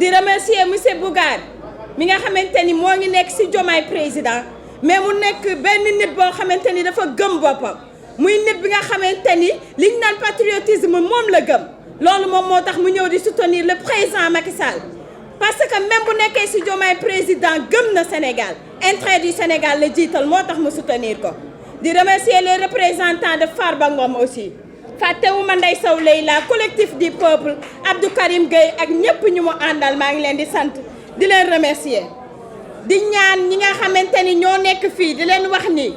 di remercier monsieur Bougane mi nga xamante ni moo ngi nekk ci Diomaye président mais mu nekk benn nit boo xamante ni dafa gëm boppam muy nit bi nga xamante ni liñ naan patriotisme moom la gëm loolu moom moo tax mu ñëw di soutenir le président Macky Sall parce que même bu nekkee ci Diomaye président gëm na Sénégal intérêt du Sénégal la jiital moo tax mu soutenir ko di remercier les représentants de Farba Ngom aussi fàttewuma Ndeye Sow Leila collectif du peuple Abdou Karim Gueye ak ñëpp ñu mu àndal maa ngi leen di sant di leen remercier di ñaan ñi nga xamante ni ñoo nekk fii di leen wax ni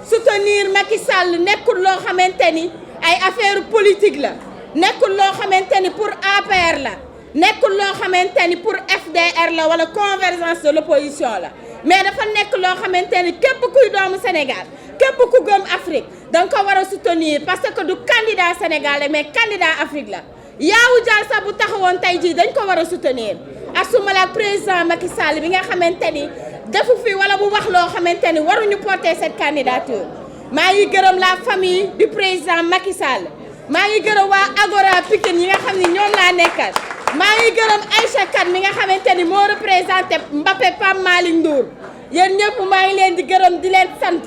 soutenir Macky Sall nekkul loo xamante ni ay affaire politique la nekkul loo xamante ni pour APR la nekkul loo xamante ni pour FDR la wala convergence de l'opposition la mais dafa nekk loo xamante ni képp kuy doomu Sénégal képp ku gëm Afrique danga ko war a soutenir parce que du candidat sénégalais mais candidat Afrique la Yawou Dial sax bu taxawoon tey jii dañ ko war a soutenir asuma la président Macky Sall bi nga xamante ni defu fi wala bu wax loo xamante ni waruñu porter cette candidature maa ngi gërëm la famille du président Macky Sall maa ngi gërëm waa Agora Pikine yi nga xam ni ñoom laa nekkal maa ngi gërëm Aïcha Kane mi nga xamante ni moo représenté Mbappé Pape Malick Ndour yéen ñëpp maa ngi leen di gërëm di leen sant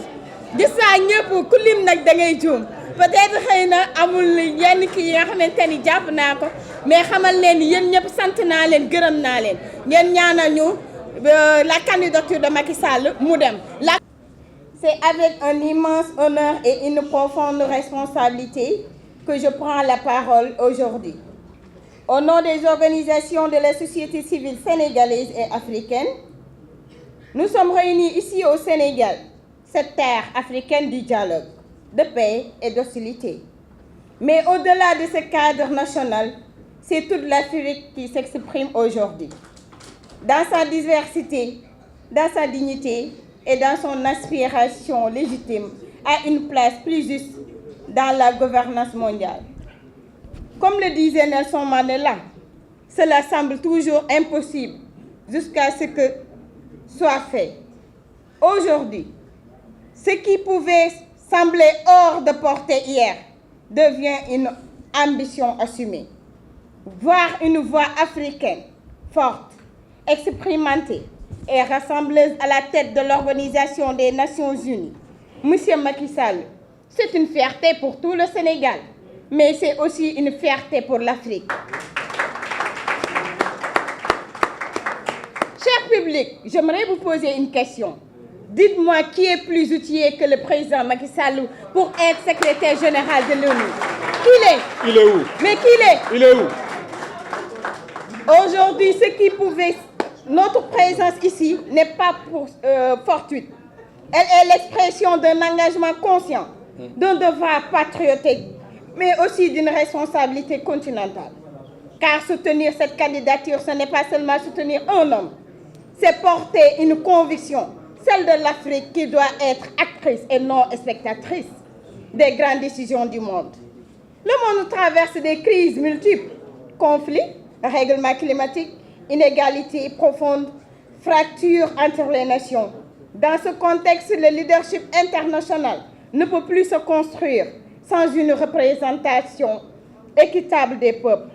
gis naa ñëpp ku lim nag da ngay juum peut-être xëy na amul yenn kii yi nga xamante ni jàpp naa ko mais xamal leen ni yéen ñëpp sant naa leen gërëm naa leen ngeen ñaanal ñu la candidature de Macky Sall mu dem. C'est avec un immense honneur et une profonde responsabilité que je prends la parole aujourd'hui. Au nom des organisations de la société civile sénégalaise et africaine, nous sommes réunis ici au Sénégal, cette terre africaine du dialogue, de paix et d'hostilité. Mais au-delà de ce cadre national, c'est toute l'Afrique qui s'exprime aujourd'hui, dans sa diversité, dans sa dignité et dans son aspiration légitime à une place plus juste dans la gouvernance mondiale. Comme le disait Nelson Mandela, cela semble toujours impossible jusqu'à ce que soit fait. Aujourd'hui, ce qui pouvait sembler hors de portée hier devient une ambition assumée. Voir une voix africaine forte, expérimentée et rassembleuse à la tête de l'Organisation des Nations Unies, Monsieur Macky Sall, c'est une fierté pour tout le Sénégal, mais c'est aussi une fierté pour l'Afrique. Cher public, j'aimerais vous poser une question. Dites-moi qui est plus outillé que le président Macky Sall pour être secrétaire général de l'ONU? Qui l'est? Il est où? Mais qui l'est? Il est où? Aujourd'hui, ce qui pouvait... Notre présence ici n'est pas fortuite. Elle est l'expression d'un engagement conscient, d'un devoir patriotique, mais aussi d'une responsabilité continentale. Car soutenir cette candidature, ce n'est pas seulement soutenir un homme, c'est porter une conviction, celle de l'Afrique qui doit être actrice et non spectatrice des grandes décisions du monde. Le monde traverse des crises multiples, conflits, règlements climatiques, inégalités profondes, fractures entre les nations. Dans ce contexte, le leadership international ne peut plus se construire sans une représentation équitable des peuples.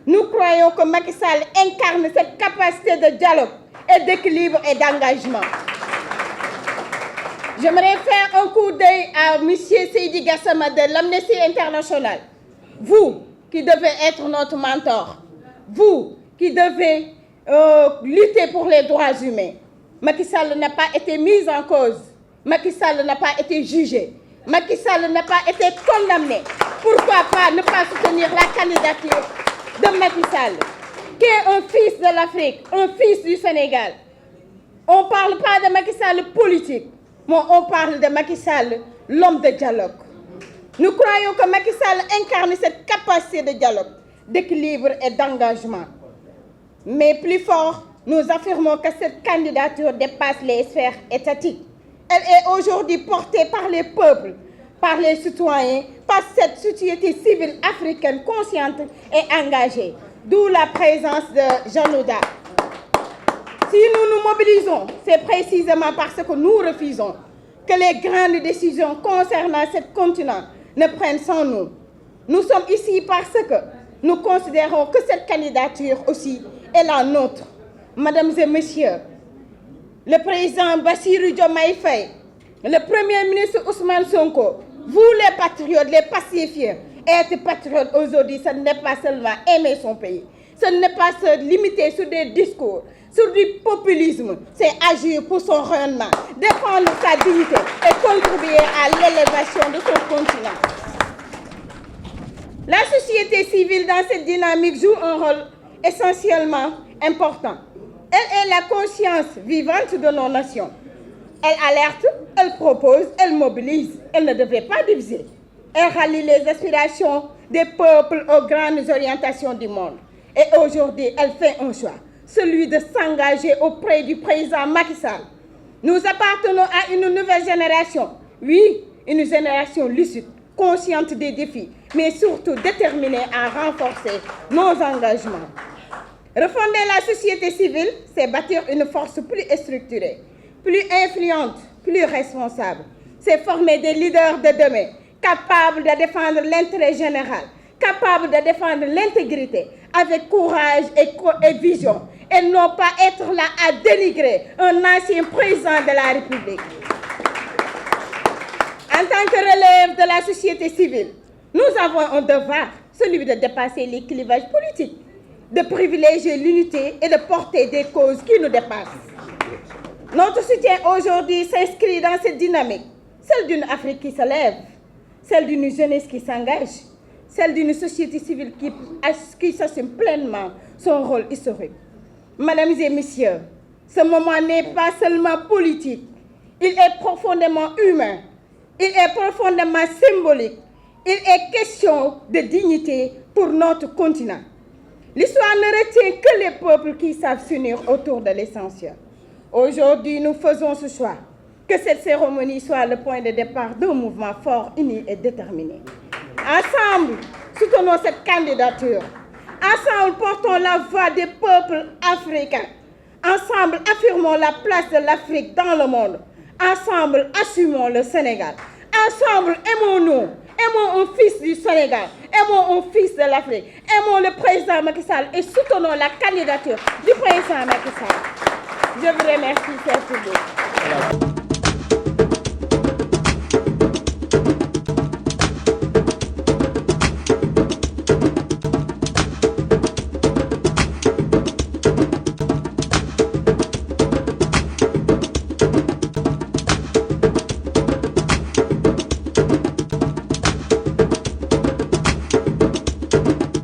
Nous croyons que Macky Sall incarne cette capacité de dialogue et d'équilibre et d'engagement. J'aimerais faire un coup d'œil à M. Seydi Gassama de l'Amnesty International. Vous qui devez être notre mentor, vous qui devez lutter pour les droits humains. Macky Sall n'a pas été mis en cause. Macky Sall n'a pas été jugé. Macky Sall n'a pas été condamné. Pourquoi pas ne pas soutenir la candidature de Macky Sall, qui est un fils de l'Afrique, un fils du Sénégal? On ne parle pas de Macky Sall politique, mais on parle de Macky Sall, l'homme de dialogue. Nous croyons que Macky Sall incarne cette capacité de dialogue, d'équilibre et d'engagement. Mais plus fort, nous affirmons que cette candidature dépasse les sphères étatiques. Elle est aujourd'hui portée par les peuples, par les citoyens, par cette société civile africaine consciente et engagée. D'où la présence de Jean Nouda. Si nous nous mobilisons, c'est précisément parce que nous refusons que les grandes décisions concernant ce continent ne prennent sans nous. Nous sommes ici parce que nous considérons que cette candidature aussi est la nôtre. Mesdames et messieurs, le président Bassirou Diomaye Faye, le premier ministre Ousmane Sonko, vous les patriotes, les pacifiés, être patriote aujourd'hui, ce n'est pas seulement aimer son pays, ce n'est pas se limiter sur des discours, sur du populisme, c'est agir pour son rayonnement, défendre sa dignité et contribuer à l'élévation de son continent. La société civile dans cette dynamique joue un rôle essentiellement important. Elle est la conscience vivante de nos nations. Elle alerte, elle propose, elle mobilise. Elle ne devait pas diviser. Elle rallie les aspirations des peuples aux grandes orientations du monde. Et aujourd'hui, elle fait un choix, celui de s'engager auprès du président Macky Sall. Nous appartenons à une nouvelle génération. Oui, une génération lucide, consciente des défis, mais surtout déterminée à renforcer nos engagements. Refonder la société civile, c'est bâtir une force plus structurée, plus influente, plus responsable. C'est former des leaders de demain, capables de défendre l'intérêt général, capables de défendre l'intégrité, avec courage et vision, et non pas être là à dénigrer un ancien président de la République. En tant que relève de la société civile, nous avons un devoir, celui de dépasser les clivages politiques, de privilégier l'unité et de porter des causes qui nous dépassent. Notre soutien aujourd'hui s'inscrit dans cette dynamique, celle d'une Afrique qui se lève, celle d'une jeunesse qui s'engage, celle d'une société civile qui s'assume pleinement son rôle historique. Mesdames et messieurs, ce moment n'est pas seulement politique, il est profondément humain, il est profondément symbolique, il est question de dignité pour notre continent. L'histoire ne retient que les peuples qui savent s'unir autour de l'essentiel. Aujourd'hui, nous faisons ce choix, que cette cérémonie soit le point de départ d'un mouvement fort, uni et déterminé. Ensemble, soutenons cette candidature. Ensemble, portons la voix des peuples africains. Ensemble, affirmons la place de l'Afrique dans le monde. Ensemble, assumons le Sénégal. Ensemble, aimons-nous. Aimons un fils du Sénégal. Aimons un fils de l'Afrique. Aimons le président Macky Sall et soutenons la candidature du président Macky Sall. Je vous remercie, chers publics.